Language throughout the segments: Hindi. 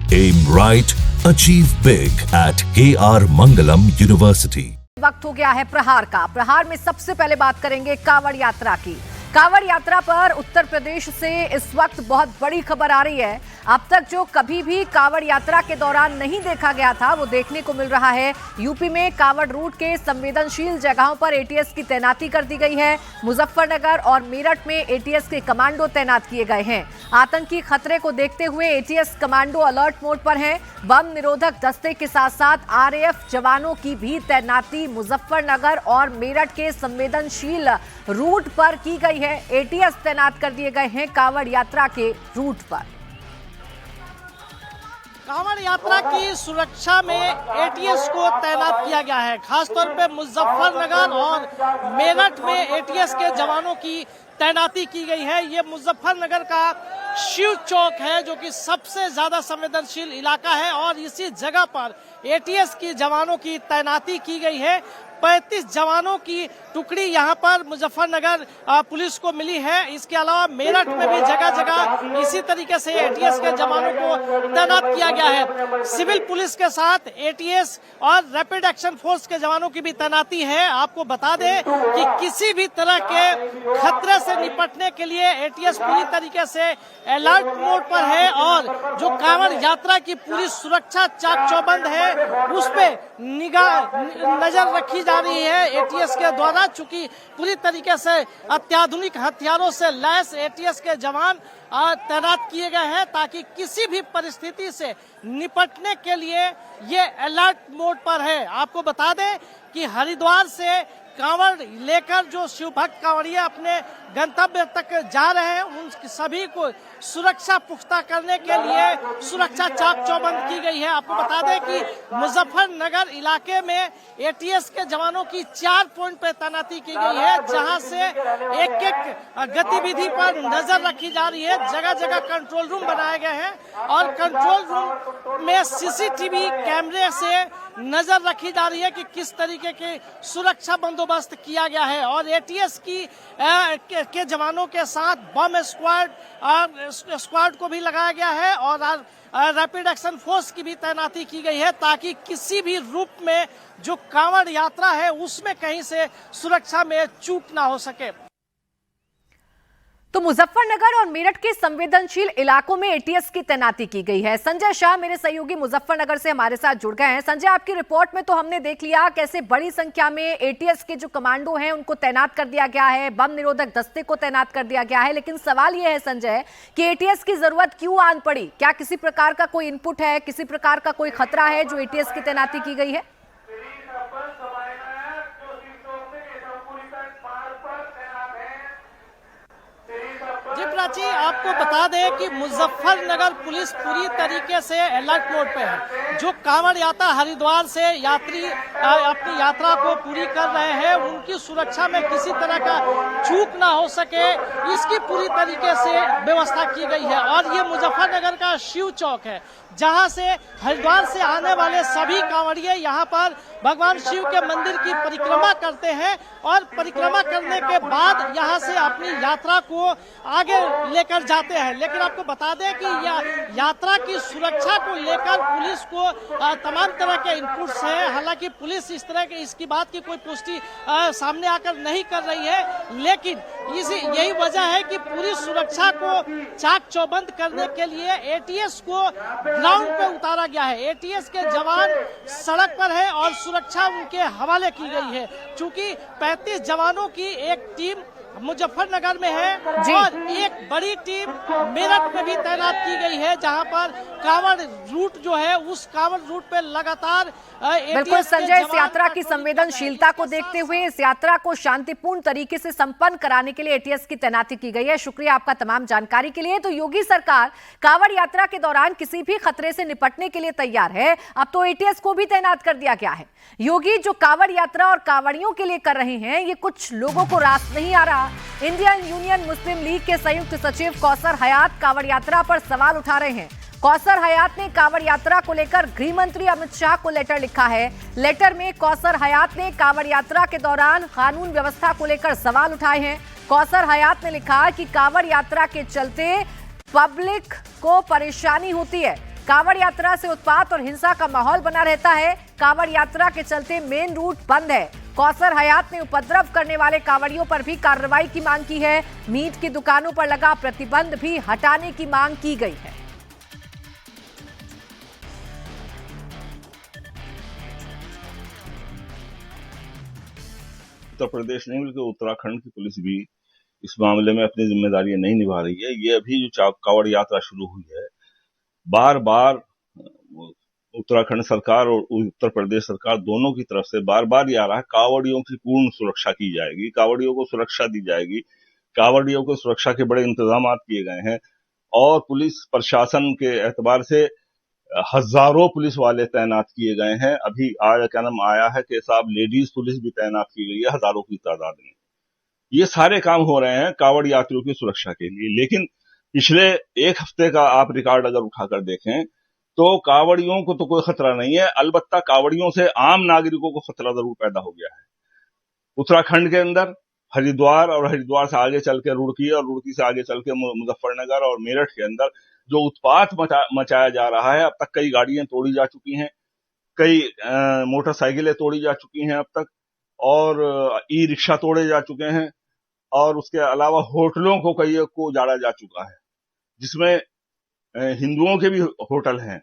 Aim right, achieve big at KR Mangalam University. वक्त हो गया है प्रहार का। प्रहार में सबसे पहले बात करेंगे कांवड़ यात्रा की। कांवड़ यात्रा पर उत्तर प्रदेश से इस वक्त बहुत बड़ी खबर आ रही है। अब तक जो कभी भी कांवड़ यात्रा के दौरान नहीं देखा गया था वो देखने को मिल रहा है। यूपी में कांवड़ रूट के संवेदनशील जगहों पर एटीएस की तैनाती कर दी गई है। मुजफ्फरनगर और मेरठ में एटीएस के कमांडो तैनात किए गए हैं। आतंकी खतरे को देखते हुए एटीएस कमांडो अलर्ट मोड पर हैं। बम निरोधक दस्ते के साथ साथ आरएएफ जवानों की भी तैनाती मुजफ्फरनगर और मेरठ के संवेदनशील रूट पर की गई है। एटीएस तैनात कर दिए गए हैं कांवड़ यात्रा के रूट पर। कांवड़ यात्रा की सुरक्षा में एटीएस को तैनात किया गया है। खासतौर पे मुजफ्फरनगर और मेरठ में एटीएस के जवानों की तैनाती की गई है। ये मुजफ्फरनगर का शिव चौक है जो कि सबसे ज्यादा संवेदनशील इलाका है और इसी जगह पर एटीएस की जवानों की तैनाती की गई है। 35 जवानों की टुकड़ी यहां पर मुजफ्फरनगर पुलिस को मिली है। इसके अलावा मेरठ में भी जगह जगह इसी तरीके से एटीएस के जवानों को तैनात किया गया है। सिविल पुलिस के साथ एटीएस और रैपिड एक्शन फोर्स के जवानों की भी तैनाती है। आपको बता दें कि किसी भी तरह के खतरे से निपटने के लिए एटीएस पूरी तरीके से अलर्ट मोड पर है और जो कांवड़ यात्रा की पूरी सुरक्षा चाक चौबंद है उस पे नजर रखी जा रही है एटीएस के द्वारा। चूंकि पूरी तरीके से अत्याधुनिक हथियारों से लैस एटीएस के जवान तैनात किए गए हैं ताकि किसी भी परिस्थिति से निपटने के लिए ये अलर्ट मोड पर है। आपको बता दें कि हरिद्वार से कांवड़ लेकर जो शिवभक्त कांवड़िया अपने गंतव्य तक जा रहे हैं उन सभी को सुरक्षा पुख्ता करने के लिए सुरक्षा चाक चौबंद की गई है। आपको बता दें कि मुजफ्फरनगर इलाके में एटीएस के जवानों की 4 पॉइंट पे तैनाती की गई है जहां से एक एक गतिविधि पर नजर रखी जा रही है। जगह जगह कंट्रोल रूम बनाए गए हैं और कंट्रोल रूम में सीसीटीवी कैमरे से नजर रखी जा रही है कि किस तरीके के सुरक्षा बंदोबस्त किया गया है। और एटीएस के जवानों के साथ बम स्क्वाड को भी लगाया गया है और रैपिड एक्शन फोर्स की भी तैनाती की गई है ताकि किसी भी रूप में जो कांवड़ यात्रा है उसमें कहीं से सुरक्षा में चूक ना हो सके। तो मुजफ्फरनगर और मेरठ के संवेदनशील इलाकों में एटीएस की तैनाती की गई है। संजय शाह मेरे सहयोगी मुजफ्फरनगर से हमारे साथ जुड़ गए हैं। संजय, आपकी रिपोर्ट में तो हमने देख लिया कैसे बड़ी संख्या में एटीएस के जो कमांडो हैं उनको तैनात कर दिया गया है, बम निरोधक दस्ते को तैनात कर दिया गया है। लेकिन सवाल यह है संजय कि एटीएस की जरूरत क्यों आन पड़ी? क्या किसी प्रकार का कोई इनपुट है, किसी प्रकार का कोई खतरा है जो एटीएस की तैनाती की गई है? जी प्राची, आपको बता दें कि मुजफ्फरनगर पुलिस पूरी तरीके से अलर्ट मोड पे है। जो कांवड़ यात्रा हरिद्वार से यात्री अपनी यात्रा को पूरी कर रहे हैं उनकी सुरक्षा में किसी तरह का चूक ना हो सके इसकी पूरी तरीके से व्यवस्था की गई है। और ये मुजफ्फरनगर का शिव चौक है जहां से हरिद्वार से आने वाले सभी कांवड़िए यहाँ पर भगवान शिव के मंदिर की परिक्रमा करते हैं और परिक्रमा करने के बाद यहाँ से अपनी यात्रा को आगे लेकर जाते हैं। लेकिन आपको बता दें कि यात्रा की सुरक्षा को लेकर पुलिस को तमाम तरह के इनपुट्स हैं। हालांकि पुलिस इस तरह के इसकी बात की कोई पुष्टि सामने आकर नहीं कर रही है, लेकिन यही वजह है कि पूरी सुरक्षा को चाक चौबंद करने के लिए एटीएस को ग्राउंड पे उतारा गया है। एटीएस के जवान सड़क पर है और सुरक्षा उनके हवाले की गई है। चूंकि 35 जवानों की एक टीम मुजफ्फरनगर में है और एक बड़ी टीम मेरठ में भी तैनात की गई है जहां पर कांवड़ रूट जो है उस कांवड़ रूट पे लगातार बिल्कुल संजय, इस यात्रा की संवेदनशीलता को देखते हुए इस यात्रा को शांतिपूर्ण तरीके से संपन्न कराने के लिए एटीएस की तैनाती की गई है। शुक्रिया आपका तमाम जानकारी के लिए। तो योगी सरकार कांवड़ यात्रा के दौरान किसी भी खतरे से निपटने के लिए तैयार है। अब तो एटीएस को भी तैनात कर दिया गया है। योगी जो कांवड़ यात्रा और कांवड़ियों के लिए कर रहे हैं ये कुछ लोगों को रास नहीं आ रहा। इंडियन यूनियन मुस्लिम लीग के संयुक्त सचिव कौसर हयात कांवड़ यात्रा पर सवाल उठा रहे हैं। कौसर हयात ने कांवड़ यात्रा को लेकर गृह मंत्री अमित शाह को लेटर लिखा है। लेटर में कौसर हयात ने कांवड़ यात्रा के दौरान कानून व्यवस्था को लेकर सवाल उठाए हैं। कौसर हयात ने लिखा कि कांवड़ यात्रा के चलते पब्लिक को परेशानी होती है। कांवड़ यात्रा से उत्पात और हिंसा का माहौल बना रहता है। कांवड़ यात्रा के चलते मेन रूट बंद है। कौसर हयात ने उपद्रव करने वाले कांवड़ियों पर भी कार्रवाई की मांग की है। मीट की दुकानों पर लगा प्रतिबंध भी हटाने की मांग की गई है। उत्तर प्रदेश नहीं बल्कि उत्तराखंड की पुलिस भी इस मामले में अपनी जिम्मेदारियां नहीं निभा रही है। ये अभी जो कांवड़ यात्रा शुरू हुई है, बार बार उत्तराखंड सरकार और उत्तर प्रदेश सरकार दोनों की तरफ से बार बार ये आ रहा है, कांवड़ियों की पूर्ण सुरक्षा की जाएगी, कांवड़ियों को सुरक्षा दी जाएगी, कांवड़ियों को सुरक्षा के बड़े इंतजाम किए गए हैं और पुलिस प्रशासन के एतबार से हजारों पुलिस वाले तैनात किए गए हैं। अभी क्या नाम आया है कि साहब लेडीज पुलिस भी तैनात की गई है हजारों की तादाद में। ये सारे काम हो रहे हैं कांवड़ यात्रियों की सुरक्षा के लिए। लेकिन पिछले एक हफ्ते का आप रिकॉर्ड अगर उठाकर देखें तो कांवड़ियों को तो कोई खतरा नहीं है, अलबत्ता कांवड़ियों से आम नागरिकों को खतरा जरूर पैदा हो गया है। उत्तराखंड के अंदर हरिद्वार और हरिद्वार से आगे चल के रुड़की और रुड़की से आगे चल के मुजफ्फरनगर और मेरठ के अंदर जो उत्पात मचाया जा रहा है, अब तक कई गाड़ियां तोड़ी जा चुकी हैं, कई मोटरसाइकिलें तोड़ी जा चुकी हैं अब तक, और ई रिक्शा तोड़े जा चुके हैं, और उसके अलावा होटलों को कई को उजाड़ा जा चुका है, जिसमें हिंदुओं के भी होटल हैं,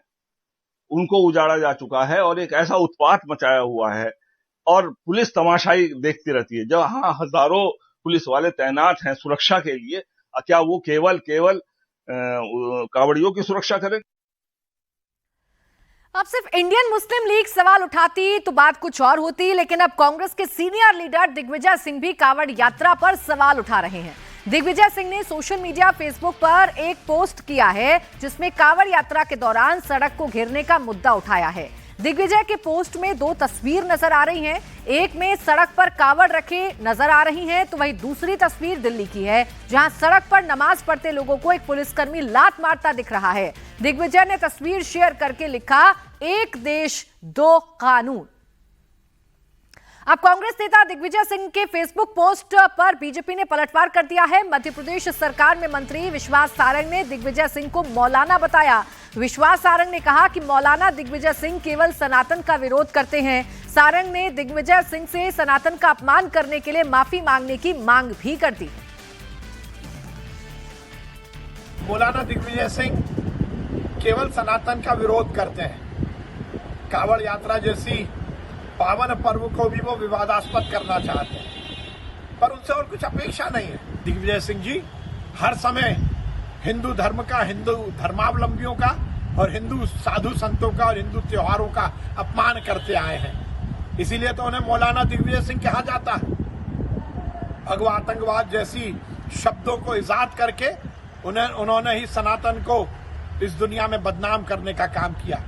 उनको उजाड़ा जा चुका है और एक ऐसा उत्पात मचाया हुआ है और पुलिस तमाशाई देखती रहती है। जहां हजारों पुलिस वाले तैनात हैं सुरक्षा के लिए, क्या वो केवल कांवड़ियों की सुरक्षा करें? अब सिर्फ इंडियन मुस्लिम लीग सवाल उठाती तो बात कुछ और होती, लेकिन अब कांग्रेस के सीनियर लीडर दिग्विजय सिंह भी कांवड़ यात्रा पर सवाल उठा रहे हैं। दिग्विजय सिंह ने सोशल मीडिया फेसबुक पर एक पोस्ट किया है जिसमें कांवड़ यात्रा के दौरान सड़क को घेरने का मुद्दा उठाया है। दिग्विजय के पोस्ट में दो तस्वीर नजर आ रही हैं, एक में सड़क पर कांवड़ रखे नजर आ रही हैं, तो वहीं दूसरी तस्वीर दिल्ली की है जहां सड़क पर नमाज पढ़ते लोगों को एक पुलिसकर्मी लात मारता दिख रहा है। दिग्विजय ने तस्वीर शेयर करके लिखा, एक देश दो कानून। अब कांग्रेस नेता दिग्विजय सिंह के फेसबुक पोस्ट पर बीजेपी ने पलटवार कर दिया है। मध्य प्रदेश सरकार में मंत्री विश्वास सारंग ने दिग्विजय सिंह को मौलाना बताया। विश्वास सारंग ने कहा कि मौलाना दिग्विजय सिंह केवल सनातन का विरोध करते हैं। सारंग ने दिग्विजय सिंह से सनातन का अपमान करने के लिए माफी मांगने की मांग भी कर दी। मौलाना दिग्विजय सिंह केवल सनातन का विरोध करते हैं। कांवड़ यात्रा जैसी पावन पर्व को भी वो विवादास्पद करना चाहते हैं, पर उनसे और कुछ अपेक्षा नहीं है। दिग्विजय सिंह जी हर समय हिंदू धर्म का, हिंदू धर्मावलंबियों का और हिंदू साधु संतों का और हिंदू त्योहारों का अपमान करते आए हैं, इसीलिए तो उन्हें मौलाना दिग्विजय सिंह कहा जाता है। भगवा आतंकवाद जैसी शब्दों को इजाद करके उन्होंने ही सनातन को इस दुनिया में बदनाम करने का काम किया।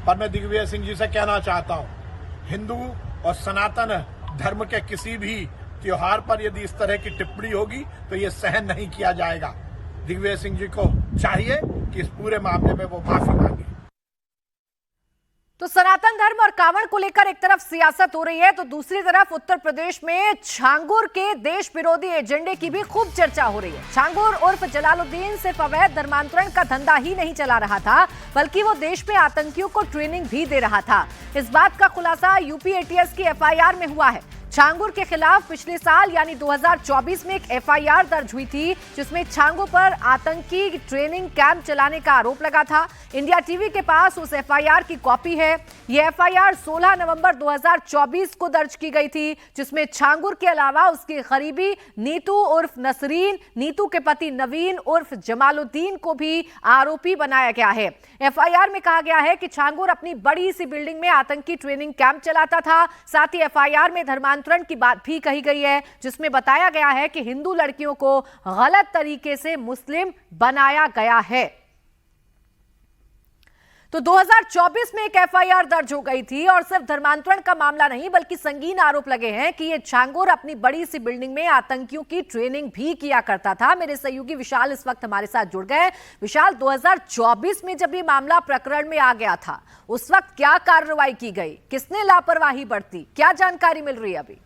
पर मैं दिग्विजय सिंह जी से कहना चाहता हूं, हिंदू और सनातन धर्म के किसी भी त्योहार पर यदि इस तरह की टिप्पणी होगी तो ये सहन नहीं किया जाएगा। दिग्विजय सिंह जी को चाहिए कि इस पूरे मामले में वो माफी मांगे। तो सनातन धर्म और कांवड़ को लेकर एक तरफ सियासत हो रही है, तो दूसरी तरफ उत्तर प्रदेश में छांगुर के देश विरोधी एजेंडे की भी खूब चर्चा हो रही है। छांगुर उर्फ जलालुद्दीन सिर्फ अवैध धर्मांतरण का धंधा ही नहीं चला रहा था, बल्कि वो देश में आतंकियों को ट्रेनिंग भी दे रहा था। इस बात का खुलासा यूपी एटीएस की एफआईआर में हुआ है। छांगुर के खिलाफ पिछले साल यानी 2024 में एक एफआईआर दर्ज हुई थी, जिसमें छांगुर पर आतंकी ट्रेनिंग कैंप चलाने का आरोप लगा था। इंडिया टीवी के पास उस एफआईआर की कॉपी है। यह एफआईआर 16 नवंबर 2024 को दर्ज की गई थी, जिसमें छांगुर के अलावा उसकी करीबी नीतू उर्फ नसरीन, नीतू के पति नवीन उर्फ जमालुद्दीन को भी आरोपी बनाया गया है। एफआईआर में कहा गया है कि छांगुर अपनी बड़ी सी बिल्डिंग में आतंकी ट्रेनिंग कैंप चलाता था। साथ ही एफआईआर में धर्मांतरण की बात भी कही गई है, जिसमें बताया गया है कि हिंदू लड़कियों को गलत तरीके से मुस्लिम बनाया गया है। तो 2024 में एक एफआईआर दर्ज हो गई थी और सिर्फ धर्मांतरण का मामला नहीं बल्कि संगीन आरोप लगे हैं कि ये छांगुर अपनी बड़ी सी बिल्डिंग में आतंकियों की ट्रेनिंग भी किया करता था। मेरे सहयोगी विशाल इस वक्त हमारे साथ जुड़ गए। विशाल, 2024 में जब ये मामला प्रकरण में आ गया था, उस वक्त क्या कार्रवाई की गई, किसने लापरवाही बरती, क्या जानकारी मिल रही है अभी?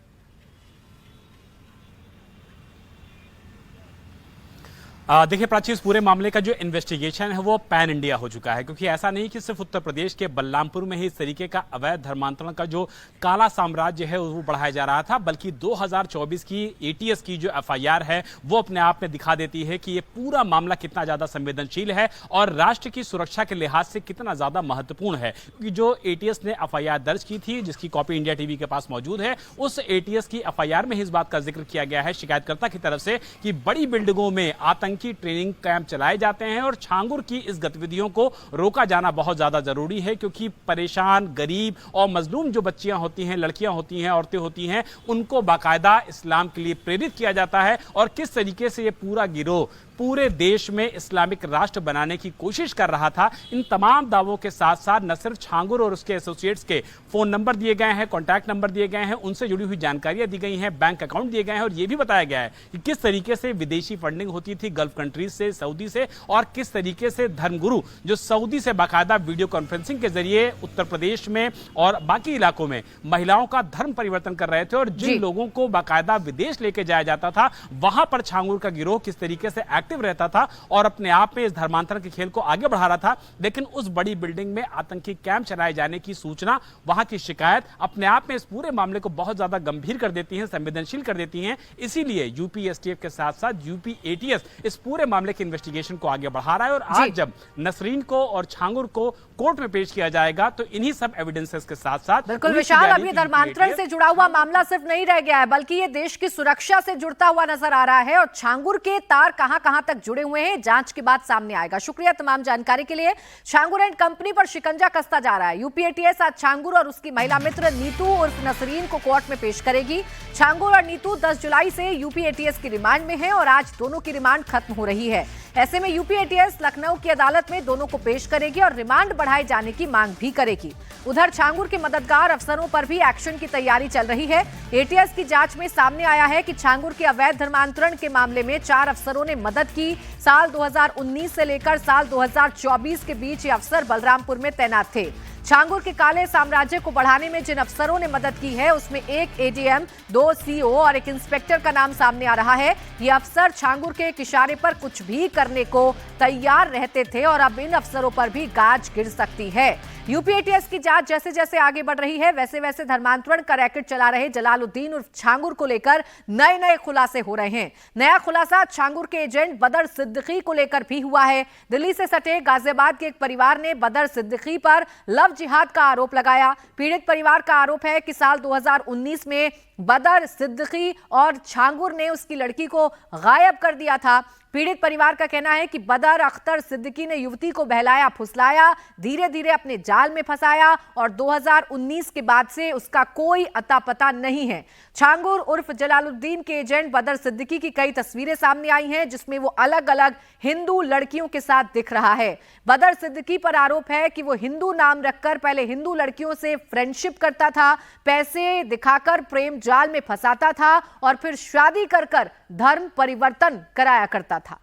देखिए प्राची, इस पूरे मामले का जो इन्वेस्टिगेशन है वो पैन इंडिया हो चुका है, क्योंकि ऐसा नहीं कि सिर्फ उत्तर प्रदेश के बलरामपुर में ही इस तरीके का अवैध धर्मांतरण का जो काला साम्राज्य है वो बढ़ाया जा रहा था, बल्कि 2024 की एटीएस की जो एफआईआर है वो अपने आप में दिखा देती है कि ये पूरा मामला कितना ज्यादा संवेदनशील है और राष्ट्र की सुरक्षा के लिहाज से कितना ज्यादा महत्वपूर्ण है। क्योंकि जो एटीएस ने एफआईआर दर्ज की थी, जिसकी कॉपी इंडिया टीवी के पास मौजूद है, उस एटीएस की एफआईआर में इस बात का जिक्र किया गया है शिकायतकर्ता की तरफ से कि बड़ी बिल्डिंगों में की ट्रेनिंग कैंप चलाए जाते हैं और छांगुर की इस गतिविधियों को रोका जाना बहुत ज्यादा जरूरी है, क्योंकि परेशान, गरीब और मजलूम जो बच्चियां होती हैं, लड़कियां होती हैं, औरतें होती हैं, उनको बाकायदा इस्लाम के लिए प्रेरित किया जाता है। और किस तरीके से ये पूरा गिरोह पूरे देश में इस्लामिक राष्ट्र बनाने की कोशिश कर रहा था, इन तमाम दावों के साथ साथ न सिर्फ छांगुर और उसके एसोसिएट्स के फोन नंबर दिए गए हैं, कॉन्टैक्ट नंबर दिए गए हैं, उनसे जुड़ी हुई जानकारियां दी गई हैं, बैंक अकाउंट दिए गए हैं और यह भी बताया गया है कि किस तरीके से विदेशी फंडिंग होती थी गल्फ कंट्रीज से, सऊदी से, और किस तरीके से धर्मगुरु जो सऊदी से बाकायदा वीडियो कॉन्फ्रेंसिंग के जरिए उत्तर प्रदेश में और बाकी इलाकों में महिलाओं का धर्म परिवर्तन कर रहे थे और जिन लोगों को बाकायदा विदेश लेके जाया जाता था, वहां पर छांगुर का गिरोह किस तरीके से एक्टिव रहता था और अपने आप में इस धर्मांतरण के खेल को आगे बढ़ा रहा था। लेकिन उस बड़ी बिल्डिंग में आतंकी कैंप चलाए जाने की सूचना, वहां की शिकायत अपने आप में इस पूरे मामले को बहुत ज्यादा गंभीर कर देती है, संवेदनशील कर देती हैं। इसीलिए यूपी एसटीएफ के साथ साथ यूपी एटीएस इस पूरे मामले के इन्वेस्टिगेशन को आगे बढ़ा रहा है और आज जब नसरीन को और छांगुर को कोर्ट में पेश किया जाएगा तो इन्हीं सब एविडेंसेस के साथ साथ बिल्कुल विशाल, अभी धर्मांतरण से जुड़ा हुआ मामला सिर्फ नहीं रह गया है, बल्कि ये देश की सुरक्षा से जुड़ता हुआ नजर आ रहा है और छांगुर के तार कहां तक जुड़े हुए हैं, जांच के बाद सामने आएगा। शुक्रिया तमाम जानकारी के लिए। छांगुर एंड कंपनी पर शिकंजा कसता जा रहा है। यूपी एटीएस आज छांगुर और उसकी महिला मित्र नीतू उर्फ नसरीन को कोर्ट में पेश करेगी। छांगुर और नीतू 10 जुलाई से यूपी एटीएस की रिमांड में है और आज दोनों की रिमांड खत्म हो रही है। ऐसे में यूपी एटीएस लखनऊ की अदालत में दोनों को पेश करेगी और रिमांड बढ़ाए जाने की मांग भी करेगी। उधर छांगुर के मददगार अफसरों पर भी एक्शन की तैयारी चल रही है। एटीएस की जांच में सामने आया है कि छांगुर के अवैध धर्मांतरण के मामले में 4 अफसरों ने मदद की। साल 2019 से लेकर साल 2024 के बीच ये अफसर बलरामपुर में तैनात थे। छांगुर के काले साम्राज्य को बढ़ाने में जिन अफसरों ने मदद की है उसमें एक एडीएम, 2 सीओ और एक इंस्पेक्टर का नाम सामने आ रहा है। ये अफसर छांगुर के एक इशारे पर कुछ भी करने को तैयार रहते थे और अब इन अफसरों पर भी गाज गिर सकती है। यूपी एटीएस की जांच जैसे जैसे आगे बढ़ रही है वैसे वैसे धर्मांतरण का रैकेट चला रहे जलालुद्दीन उर्फ छांगुर को लेकर नए खुलासे हो रहे हैं। नया खुलासा छांगुर के एजेंट बदर सिद्दीकी को लेकर भी हुआ है। दिल्ली से सटे गाजियाबाद के एक परिवार ने बदर सिद्दीकी पर लव जिहाद का आरोप लगाया। पीड़ित परिवार का आरोप है कि साल 2019 में बदर सिद्दीकी और छांगुर ने उसकी लड़की को गायब कर दिया था। पीड़ित परिवार का कहना है कि बदर अख्तर सिद्दीकी ने युवती को बहलाया फुसलाया, धीरे धीरे अपने जाल में फंसाया और 2019 के बाद से उसका कोई अता पता नहीं है। छांगुर उर्फ जलालुद्दीन के एजेंट बदर सिद्दीकी की कई तस्वीरें सामने आई हैं जिसमें वो अलग अलग हिंदू लड़कियों के साथ दिख रहा है। बदर सिद्दीकी पर आरोप है कि वो हिंदू नाम रखकर पहले हिंदू लड़कियों से फ्रेंडशिप करता था, पैसे दिखाकर प्रेम जाल में फंसाता था और फिर शादी कर धर्म परिवर्तन कराया करता था।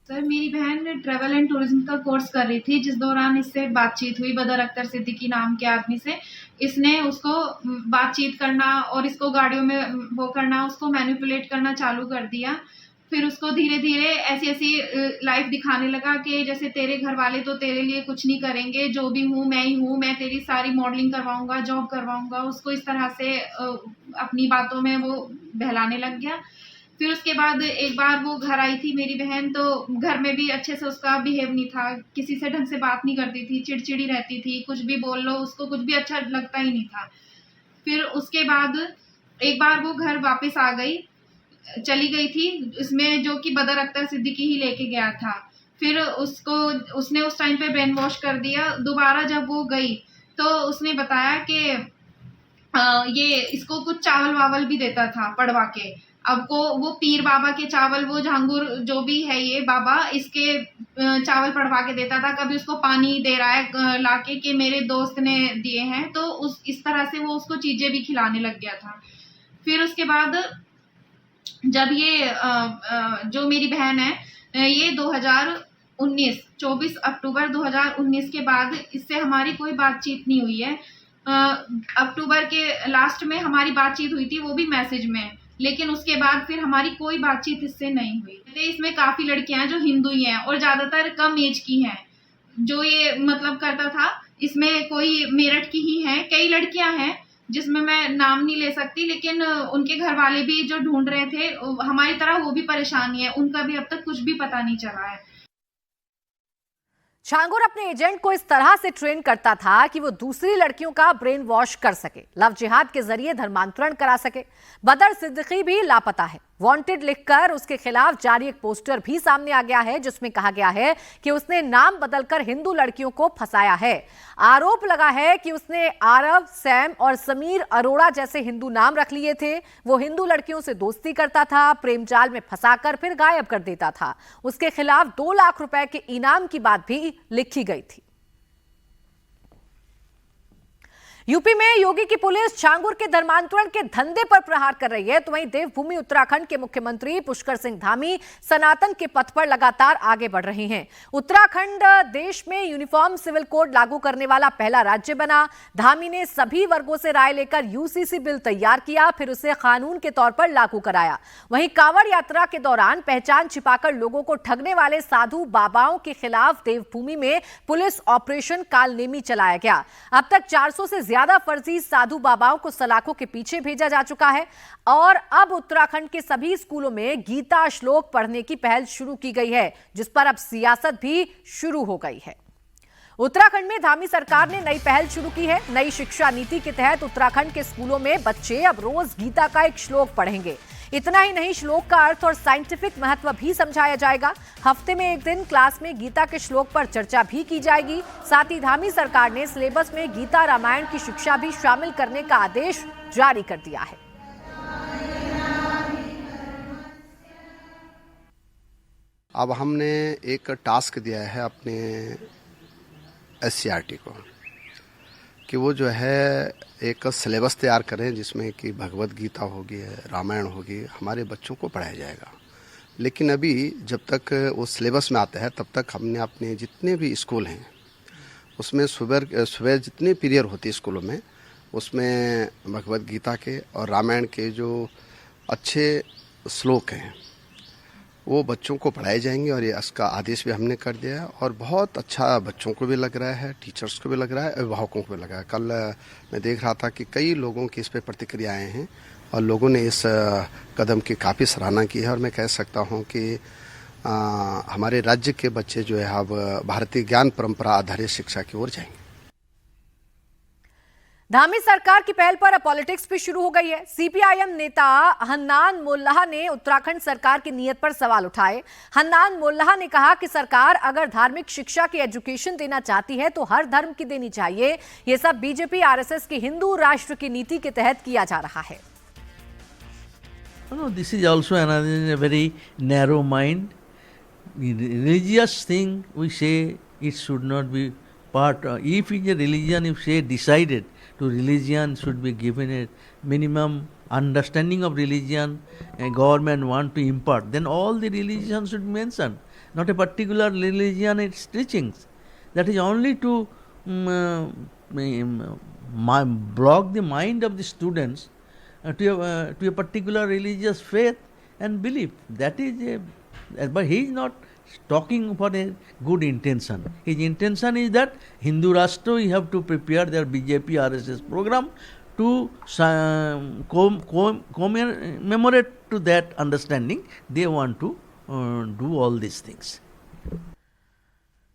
सर, मेरी बहन ट्रैवल एंड टूरिज्म का कोर्स कर रही थी, जिस दौरान इससे बातचीत हुई बदर अख्तर सिद्दीकी नाम के आदमी से। इसने उसको बातचीत करना और इसको गाड़ियों में वो करना, उसको मैनिपुलेट करना चालू कर दिया। फिर उसको धीरे धीरे ऐसी लाइफ दिखाने लगा कि जैसे तेरे घर वाले तो तेरे लिए कुछ नहीं करेंगे, जो भी हूँ मैं ही हूँ, मैं तेरी सारी मॉडलिंग करवाऊंगा, जॉब करवाऊंगा। उसको इस तरह से अपनी बातों में वो बहलाने लग गया। फिर उसके बाद एक बार वो घर आई थी मेरी बहन, तो घर में भी अच्छे से उसका बिहेव नहीं था, किसी से ढंग से बात नहीं करती थी, चिड़चिड़ी रहती थी, कुछ भी बोल लो उसको कुछ भी अच्छा लगता ही नहीं था। फिर उसके बाद एक बार वो घर वापस आ गई, चली गई थी, इसमें जो कि बदर अख्तर सिद्दीकी ही लेके गया था। फिर उसने उस टाइम पे ब्रेन वॉश कर दिया। दोबारा जब वो गई तो उसने बताया कि ये इसको कुछ चावल वावल भी देता था पड़वा के। अब को वो पीर बाबा के चावल, वो झांगुर जो भी है ये बाबा, इसके चावल पड़वा के देता था। कभी उसको पानी दे रहा है लाके कि मेरे दोस्त ने दिए हैं, तो इस तरह से वो उसको चीजें भी खिलाने लग गया था। फिर उसके बाद जब ये जो मेरी बहन है ये 2019 24 अक्टूबर 2019 के बाद इससे हमारी कोई बातचीत नहीं हुई है। अक्टूबर के लास्ट में हमारी बातचीत हुई थी, वो भी मैसेज में। लेकिन उसके बाद फिर हमारी कोई बातचीत इससे नहीं हुई। इसमें काफी लड़कियां हैं जो हिंदू ही हैं और ज्यादातर कम एज की हैं। जो ये मतलब करता था, इसमें कोई मेरठ की ही है, कई लड़कियां हैं जिसमें मैं नाम नहीं ले सकती, लेकिन उनके घर वाले भी जो ढूंढ रहे थे, हमारी तरह वो भी परेशानी है, उनका भी अब तक कुछ भी पता नहीं चला है। छांगुर अपने एजेंट को इस तरह से ट्रेन करता था कि वो दूसरी लड़कियों का ब्रेन वॉश कर सके, लव जिहाद के जरिए धर्मांतरण करा सके। बदर सिद्दीकी भी लापता है। वांटेड लिखकर उसके खिलाफ जारी एक पोस्टर भी सामने आ गया है जिसमें कहा गया है कि उसने नाम बदलकर हिंदू लड़कियों को फंसाया है। आरोप लगा है कि उसने आरव, सैम और समीर अरोड़ा जैसे हिंदू नाम रख लिए थे। वो हिंदू लड़कियों से दोस्ती करता था, प्रेम जाल में फंसाकर फिर गायब कर देता था। उसके खिलाफ 2 लाख रुपए के इनाम की बात भी लिखी गई थी। यूपी में योगी की पुलिस छांगुर के धर्मांतरण के धंधे पर प्रहार कर रही है, तो वहीं देवभूमि उत्तराखंड के मुख्यमंत्री पुष्कर सिंह धामी सनातन के पथ पर लगातार आगे बढ़ रहे हैं। उत्तराखंड देश में यूनिफॉर्म सिविल कोड लागू करने वाला पहला राज्य बना। धामी ने सभी वर्गों से राय लेकर यूसीसी बिल तैयार किया, फिर उसे कानून के तौर पर लागू कराया। वहीं कांवड़ यात्रा के दौरान पहचान छिपाकर लोगों को ठगने वाले साधु बाबाओं के खिलाफ देवभूमि में पुलिस ऑपरेशन कालनेमी चलाया गया। अब तक 400 से ज्यादा फर्जी साधु बाबाओं को सलाखों के पीछे भेजा जा चुका है और अब उत्तराखंड के सभी स्कूलों में गीता श्लोक पढ़ने की पहल शुरू की गई है, जिस पर अब सियासत भी शुरू हो गई है। उत्तराखंड में धामी सरकार ने नई पहल शुरू की है। नई शिक्षा नीति के तहत उत्तराखंड के स्कूलों में बच्चे अब रोज गीता का एक श्लोक पढ़ेंगे। इतना ही नहीं, श्लोक का अर्थ और साइंटिफिक महत्व भी समझाया जाएगा। हफ्ते में एक दिन क्लास में गीता के श्लोक पर चर्चा भी की जाएगी। साथ ही धामी सरकार ने सिलेबस में गीता रामायण की शिक्षा भी शामिल करने का आदेश जारी कर दिया है। अब हमने एक टास्क दिया है अपने SCRT को कि वो जो है एक सिलेबस तैयार करें जिसमें कि भगवत गीता होगी, रामायण होगी, हमारे बच्चों को पढ़ाया जाएगा। लेकिन अभी जब तक वो सिलेबस में आता है तब तक हमने अपने जितने भी स्कूल हैं उसमें सुबह जितने पीरियड होती है स्कूलों में, उसमें भगवत गीता के और रामायण के जो अच्छे श्लोक हैं वो बच्चों को पढ़ाए जाएंगे और ये इसका आदेश भी हमने कर दिया है और बहुत अच्छा बच्चों को भी लग रहा है, टीचर्स को भी लग रहा है, अभिभावकों को भी लग रहा है। कल मैं देख रहा था कि कई लोगों की इस पर प्रतिक्रियाएं हैं और लोगों ने इस कदम की काफ़ी सराहना की है और मैं कह सकता हूं कि हमारे राज्य के बच्चे जो है अब भारतीय ज्ञान परंपरा आधारित शिक्षा की ओर जाएंगे। धामी सरकार की पहल पर अब पॉलिटिक्स भी शुरू हो गई है। सीपीआईएम नेता हन्नान मोल्लाह ने उत्तराखंड सरकार की नीयत पर सवाल उठाए। हन्नान मोल्लाह ने कहा कि सरकार अगर धार्मिक शिक्षा की एजुकेशन देना चाहती है तो हर धर्म की देनी चाहिए। ये सब बीजेपी आरएसएस की हिंदू राष्ट्र की नीति के तहत किया जा रहा है। No, this is also another very narrow mind. Religious thing we say it should not be part. If it's a religion, if say decided to religion should be given a minimum understanding of religion, a government want to impart, then all the religions should mention, not a particular religion, its teachings. That is only to block the mind of the students to a particular religious faith and belief. That is but he is not talking for a good intention. His intention is that Hindu Rashtra, you have to prepare their BJP RSS program to commemorate to that understanding. They want to do all these things.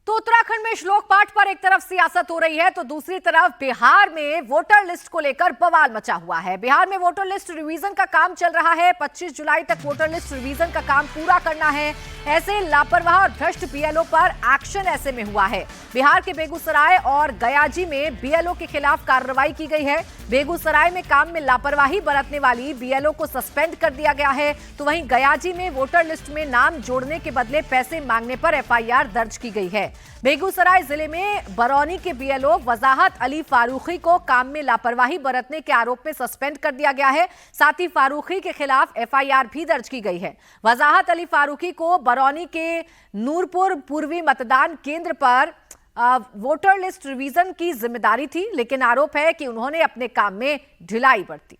तो उत्तराखंड में श्लोक पाठ पर एक तरफ सियासत हो रही है तो दूसरी तरफ बिहार में वोटर लिस्ट को लेकर बवाल मचा हुआ है। बिहार में वोटर लिस्ट रिवीजन का काम चल रहा है। 25 जुलाई तक वोटर लिस्ट रिवीजन का काम पूरा करना है। ऐसे लापरवाह और भ्रष्ट बीएलओ पर एक्शन ऐसे में हुआ है। बिहार के बेगूसराय और गयाजी में बीएलओ के खिलाफ कार्रवाई की गई है। बेगूसराय में काम में लापरवाही बरतने वाली बीएलओ को सस्पेंड कर दिया गया है, तो वहीं गयाजी में वोटर लिस्ट में नाम जोड़ने के बदले पैसे मांगने पर एफआईआर दर्ज की गई है। बेगूसराय जिले में बरौनी के बीएलओ वजाहत अली फारूकी को काम में लापरवाही बरतने के आरोप में सस्पेंड कर दिया गया है। साथ ही फारूकी के खिलाफ एफआईआर भी दर्ज की गई है। वजाहत अली फारूकी को बरौनी के नूरपुर पूर्वी मतदान केंद्र पर वोटर लिस्ट रिवीजन की जिम्मेदारी थी, लेकिन आरोप है कि उन्होंने अपने काम में ढिलाई बरती।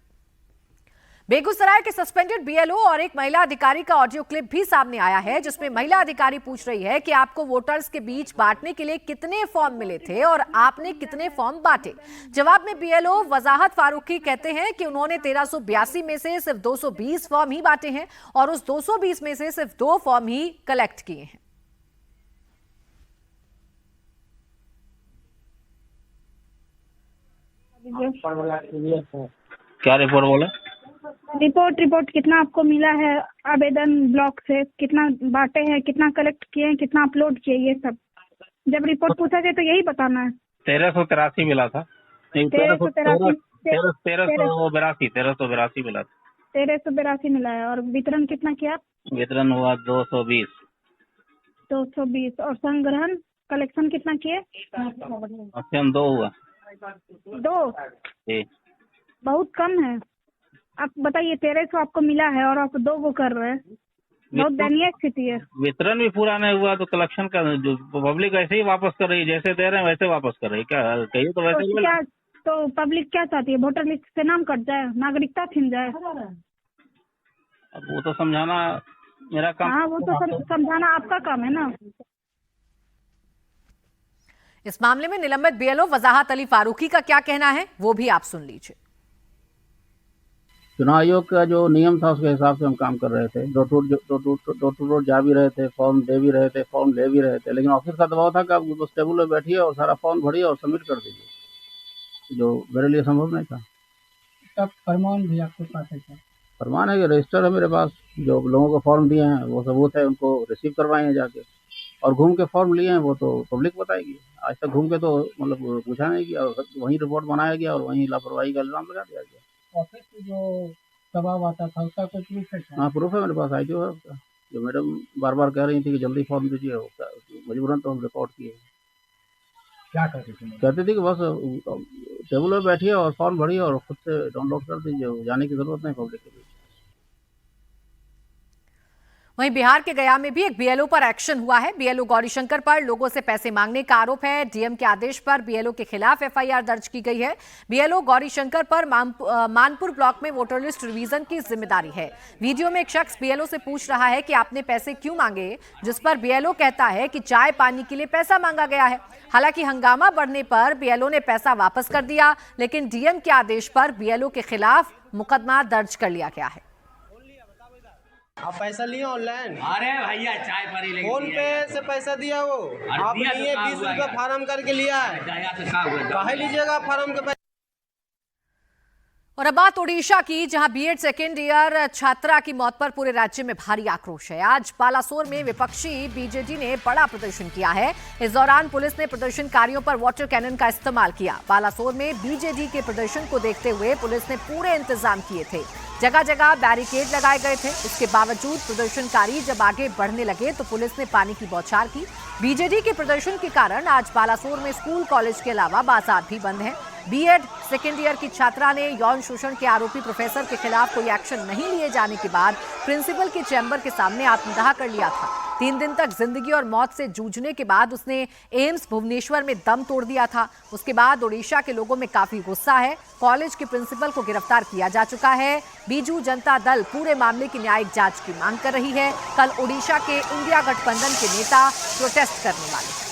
बेगूसराय के सस्पेंडेड बीएलओ और एक महिला अधिकारी का ऑडियो क्लिप भी सामने आया है, जिसमें महिला अधिकारी पूछ रही है कि आपको वोटर्स के बीच बांटने के लिए कितने फॉर्म मिले थे और आपने कितने फॉर्म बांटे। जवाब में बीएलओ वजाहत फारूकी कहते हैं कि उन्होंने 1382 में से सिर्फ 220 फॉर्म ही बांटे हैं और उस 220 में से सिर्फ 2 फॉर्म ही कलेक्ट किए हैं। क्या रिपोर्ट बोले? रिपोर्ट कितना आपको मिला है आवेदन ब्लॉक से, कितना बांटे हैं, कितना कलेक्ट किए हैं, कितना अपलोड किए, ये सब जब रिपोर्ट पूछा जाए तो यही बताना है। 1383 मिला था। 1382 मिला था। 1382 मिला है। और वितरण कितना किया? वितरण हुआ 220 और संग्रहण कलेक्शन कितना किए? ऑप्शन 2 हुआ। 2 बहुत कम है। आप बताइए 1300 आपको मिला है और आप 2 को कर रहे हैं, बहुत दयनीय स्थिति है। वितरण भी पूरा नहीं हुआ तो कलेक्शन का जो पब्लिक ऐसे ही वापस कर रही है, जैसे दे रहे हैं वैसे वापस कर रही है। क्या कहिए तो वैसे क्या तो पब्लिक क्या चाहती है? वोटर लिस्ट से नाम कट जाए, नागरिकता छिन जाए। अब वो तो समझाना मेरा काम। हाँ, वो तो समझाना आपका काम है ना। इस मामले में निलंबित बीएलओ वजाहत अली फारूकी का क्या कहना है वो भी आप सुन लीजिए। चुनाव आयोग का जो नियम था उसके हिसाब से हम काम कर रहे थे। डोर टू डोर जा भी रहे थे, फॉर्म दे भी रहे थे, फॉर्म ले भी रहे थे, लेकिन ऑफिस का दबाव था कि आप बस टेबल में बैठिए और सारा फॉर्म भरिए और सबमिट कर दीजिए, जो मेरे लिए संभव नहीं था। तब फरमान भी आपके पास है क्या? फरमान है कि रजिस्टर है मेरे पास, जो लोगों को फॉर्म दिए हैं वो सबूत है, उनको रिसीव करवाए हैं जाके, और घूम के फॉर्म लिए हैं वो तो पब्लिक बताएगी। आज तक घूम के तो मतलब पूछा नहीं किया, वहीं रिपोर्ट बनाया गया और वहीं लापरवाही का इल्जाम लगा दिया गया। ऑफिस में जो दबाव आता था उसका कोई प्रूफ है? हाँ, प्रूफ है मेरे पास, आईटीओ है उसका। जो मैडम बार बार कह रही थी कि जल्दी फॉर्म दीजिए, मजबूरन तो हम रिकॉर्ड किए। क्या कहती थी? कहती थी कि बस टेबल में बैठिए और फॉर्म भरिए और खुद से डाउनलोड कर दीजिए, जाने की जरूरत नहीं पब्लिक के बीच। वहीं बिहार के गया में भी एक बीएलओ पर एक्शन हुआ है। बीएलओ गौरीशंकर पर लोगों से पैसे मांगने का आरोप है। डीएम के आदेश पर बीएलओ के खिलाफ एफआईआर दर्ज की गई है। बीएलओ गौरीशंकर पर मानपुर ब्लॉक में वोटर लिस्ट रिवीजन की जिम्मेदारी है। वीडियो में एक शख्स बीएलओ से पूछ रहा है कि आपने पैसे क्यों मांगे, जिस पर बीएलओ कहता है कि चाय पानी के लिए पैसा मांगा गया है। हालांकि हंगामा बढ़ने पर बीएलओ ने पैसा वापस कर दिया, लेकिन डीएम के आदेश पर बीएलओ के खिलाफ मुकदमा दर्ज कर लिया गया है। आप पैसा लिए ऑनलाइन? अरे भैया चाय पानी लेके फोन पे से पैसा दिया वो आप लिए 20 रुपया फार्म करके लिया है, काहे लीजिएगा फार्म के पैसा। और अब बात ओडिशा की, जहां बीएड सेकेंड ईयर छात्रा की मौत पर पूरे राज्य में भारी आक्रोश है। आज बालासोर में विपक्षी बीजेडी ने बड़ा प्रदर्शन किया है। इस दौरान पुलिस ने प्रदर्शनकारियों पर वाटर कैनन का इस्तेमाल किया। बालासोर में बीजेडी के प्रदर्शन को देखते हुए पुलिस ने पूरे इंतजाम किए थे। जगह जगह बैरिकेड लगाए गए थे। इसके बावजूद प्रदर्शनकारी जब आगे बढ़ने लगे तो पुलिस ने पानी की बौछार की। बीजेडी के प्रदर्शन के कारण आज बालासोर में स्कूल कॉलेज के अलावा बाजार भी बंद हैं। बीएड सेकेंड ईयर की छात्रा ने यौन शोषण के आरोपी प्रोफेसर के खिलाफ कोई एक्शन नहीं लिए जाने के बाद प्रिंसिपल के चैम्बर के सामने आत्मदाह कर लिया था। 3 दिन तक जिंदगी और मौत से जूझने के बाद उसने एम्स भुवनेश्वर में दम तोड़ दिया था। उसके बाद ओडिशा के लोगों में काफी गुस्सा है। कॉलेज के प्रिंसिपल को गिरफ्तार किया जा चुका है। बीजू जनता दल पूरे मामले की न्यायिक जांच की मांग कर रही है। कल ओडिशा के इंडिया गठबंधन के नेता प्रोटेस्ट करने वाले हैं।